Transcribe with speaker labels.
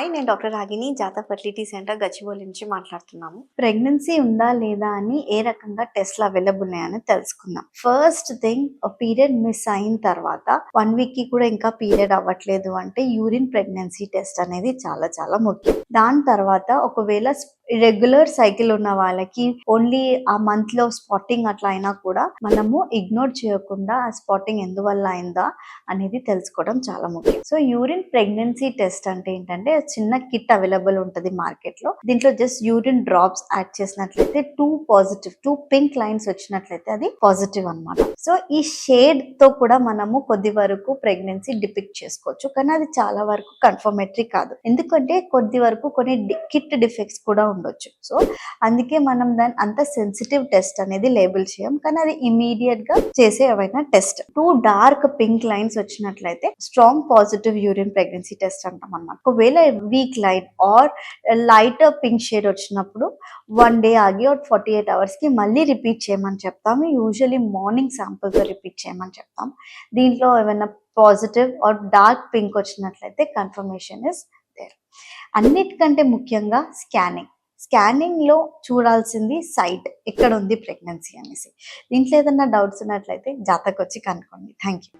Speaker 1: Hi, నేను doctor రాగిని, జాతా fertility centre Gachibowli నుంచి మాట్లాడుతున్నాము.
Speaker 2: ప్రెగ్నెన్సీ ఉందా లేదా అని ఏ రకంగా టెస్ట్లు అవైలబుల్ ఉన్నాయని తెలుసుకుందాం. ఫస్ట్ థింగ్, పీరియడ్ మిస్ అయిన తర్వాత 1 వీక్ కి కూడా ఇంకా పీరియడ్ అవ్వట్లేదు అంటే యూరిన్ ప్రెగ్నెన్సీ టెస్ట్ అనేది చాలా చాలా ముఖ్యం. దాని తర్వాత ఒకవేళ రెగ్యులర్ సైకిల్ ఉన్న వాళ్ళకి ఓన్లీ ఆ మంత్ లో స్పాటింగ్ అట్లా అయినా కూడా మనము ఇగ్నోర్ చేయకుండా ఆ స్పాటింగ్ ఎందువల్ల అయిందా అనేది తెలుసుకోవడం చాలా ముఖ్యం. సో యూరిన్ ప్రెగ్నెన్సీ టెస్ట్ అంటే ఏంటంటే చిన్న కిట్ అవైలబుల్ ఉంటుంది మార్కెట్ లో. దీంట్లో జస్ట్ యూరిన్ డ్రాప్స్ యాడ్ చేసినట్లయితే 2 పింక్ లైన్స్ వచ్చినట్లయితే అది పాజిటివ్ అన్నమాట. సో ఈ షేడ్ తో కూడా మనము కొద్ది వరకు ప్రెగ్నెన్సీ డిపిక్ట్ చేసుకోవచ్చు, కానీ అది చాలా వరకు కన్ఫర్మేటరీ కాదు. ఎందుకంటే కొద్ది వరకు కొన్ని కిట్ డిఫెక్ట్స్ కూడా ఉండొచ్చు. సో అందుకే మనం దాని అంత సెన్సిటివ్ టెస్ట్ అనేది లేబుల్ చేయం, కానీ అది ఇమీడియట్ గా చేసే ఏవైనా టెస్ట్. 2 పింక్ లైన్స్ వచ్చినట్లయితే strong positive urine pregnancy test అంటాం అన్నమాట. ఒకవేళ weak line or lighter pink shade వచ్చినప్పుడు 1 డే ఆగి 48 hours కి మళ్ళీ రిపీట్ చేయమని చెప్తాము. యూజువల్లీ మార్నింగ్ శాంపుల్ తో రిపీట్ చేయమని చెప్తాం. దీంట్లో ఏమైనా పాజిటివ్ ఆర్ డార్క్ పింక్ వచ్చినట్లయితే కన్ఫర్మేషన్ ఇస్ దేర్. అన్నిటికంటే ముఖ్యంగా స్కానింగ్ లో చూడాల్సింది సైట్ ఎక్కడ ఉంది ప్రెగ్నెన్సీ అనేసి. దీంట్లో ఏదైనా డౌట్స్ ఉన్నట్లయితే జాతకు వచ్చి కనుక్కోండి. Thank you.